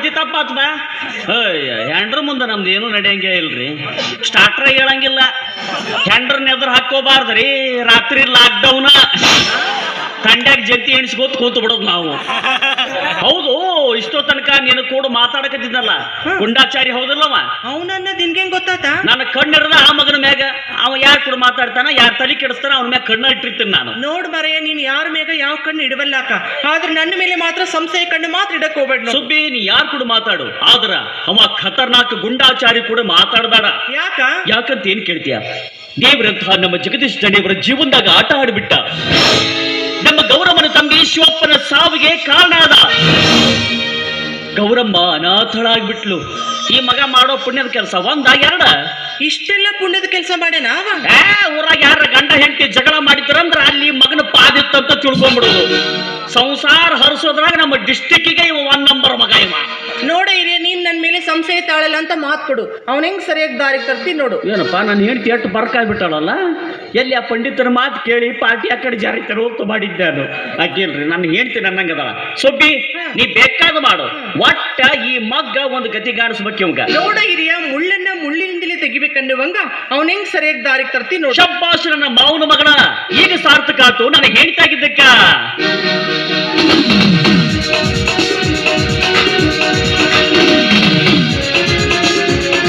ಬುದ್ಧಿ ತಪ್ಪಾತ್ ಬಾ. ಹೆಂಡ್ರ ಮುಂದೆ ನಮ್ದು ಏನು ನಡೆಯಂಗೆ ಇಲ್ರಿ. ಸ್ಟಾರ್ಟ್ರ ಹೇಳಂಗಿಲ್ಲ, ಹೆಂಡ್ರನ್ನ ಎದುರು ಹಾಕೋಬಾರ್ದ್ರಿ. ರಾತ್ರಿ ಲಾಕ್ಡೌನ್, ತಂಡ್ಯಾಗ ಜಂತಿ ಎಣಿಸ್ಕೋತ ಕೂತು ಬಿಡೋದು ನಾವು. ಹೌದು, ಇಷ್ಟೋ ತನಕ ನೀನು ಕೂಡ ಮಾತಾಡಕತ್ತಿದ್ದಲ್ಲ ಗುಂಡಾಚಾರಿ, ಹೌದಿಲ್ಲವ? ಅವನನ್ನ ನಿನ್ಗೆ ಗೊತ್ತಾತ? ನನ್ನ ಕಣ್ಣಿರದ ಆ ಮಗನ ಮ್ಯಾಗ ಅವ ಯಾರು ಕೂಡ ಮಾತಾಡ್ತಾನ, ಯಾರು ತಲೆ ಕೆಡಿಸ್ತಾನ ಅವನ ಮ್ಯಾಗ ಕಣ್ಣ ಇಟ್ಟಿರ್ತೀನಿ ನಾನು. ನೋಡ್ ಮರೆಯ, ನೀನ್ ಯಾರ ಮ್ಯಾಗ ಯಾವ ಕಣ್ಣು ಇಡವಲ್ಲಾಕ, ಆದ್ರೆ ನನ್ನ ಮೇಲೆ ಮಾತ್ರ ಸಂಶಯ ಕಣ್ಣು ಮಾತ್ರ ಇಡಕ್ ಹೋಗ್ಬೇಡ. ಸುಬ್ಬಿ, ನೀ ಯಾರು ಕೂಡ ಮಾತಾಡು, ಆದ್ರ ಅವ ಖತರ್ನಾಕ್ ಗುಂಡಾಚಾರಿ ಕೂಡ ಮಾತಾಡಬೇಡ. ಯಾಕಂತ ಏನ್ ಕೇಳ್ತೀಯ? ದೇವರಂತಹ ನಮ್ಮ ಜಗದೀಶ್ ದಣಿಯವರ ಜೀವನದಾಗ ಆಟ ಆಡ್ಬಿಟ್ಟ. ನಮ್ಮ ಗೌರಮ್ಮನ ತಂಗಿ ಶಿವಪ್ಪನ ಸಾವಿಗೆ ಕಾರಣ ಆದ. ಗೌರಮ್ಮ ಅನಾಥಳಾಗ್ಬಿಟ್ಲು. ಈ ಮಗ ಮಾಡೋ ಪುಣ್ಯದ ಕೆಲಸ ಒಂದ ಎರಡ? ಇಷ್ಟೆಲ್ಲ ಪುಣ್ಯದ ಕೆಲಸ ಮಾಡ್ಯಾನ ಅವ? ಊರಾಗ ಯಾರ ಗಂಡ ಹೆಂಡತಿ ಜಗಳ ಮಾಡಿದ್ರಂದ್ರ ಅಲ್ಲಿ ಮಗನ ಪಾದಿತ್ತಂತ ತಿಳ್ಕೊಂಡ್ಬಿಡೋದು. ಸಂಸಾರ ಹರಿಸೋದ್ರಾಗ ನಮ್ಮ ಡಿಸ್ಟಿಕ್ಕಿಗೆ ಇವ 1 ನಂಬರ್ ಮಗ ಇವ. ನೋಡ ಹಿರಿಯ, ನೀನ್ ನನ್ನ ಮೇಲೆ ಸಂಶಯ ತಾಳಲ್ಲ ಅಂತ ಮಾತು ಕೊಡು. ಅವನ ಹೆಂಗ್ ಸರಿಯಾಗಿ ದಾರಿ ತರ್ತೀನಿ ನೋಡು. ಏನಪ್ಪಾ, ನಾನು ಹೆಂಡತಿ ಎಷ್ಟು ಬರ್ಕಾಗ್ಬಿಟ್ಟಾಳಲ್ಲ. ಎಲ್ಲಿ ಆ ಪಂಡಿತರ ಮಾತು ಕೇಳಿ ಪಾರ್ಟಿ ಆ ಕಡೆ ಜಾರಿ ತರೋದು ಮಾಡಿದ್ದೆ. ನಾನು ಆಕಿಲ್ರಿ, ನನ್ನ ಹೆಂಡತಿ ನನ್ನಂಗದ. ಸುಬ್ಬಿ, ನೀ ಬೇಕಾದ ಮಾಡು, ಒಟ್ಟ ಈ ಮಗ್ಗ ಒಂದು ಗತಿ ಕಾಣಿಸ್ಬೇಕು ಇವಂಗ. ನೋಡ ಹಿರಿಯ, ಮುಳ್ಳನ್ನ ಮುಳ್ಳಿನಿಂದಲೇ ತೆಗಿಬೇಕನ್ನುವಂಗ ಅವನ ಹೆಂಗ್ ಸರಿಯಾಗಿ ದಾರಿ ತರ್ತೀನಿ ನೋಡು. ಶಬ್ಬಾಷ್ ನನ್ನ ಮಾವನ ಮಗಳ, ಈಗ ಸಾರ್ಥಕ ಆತು ನನ್ನ ಹೆಂಡತಿ ಆಗಿದ್ದಕ್ಕ.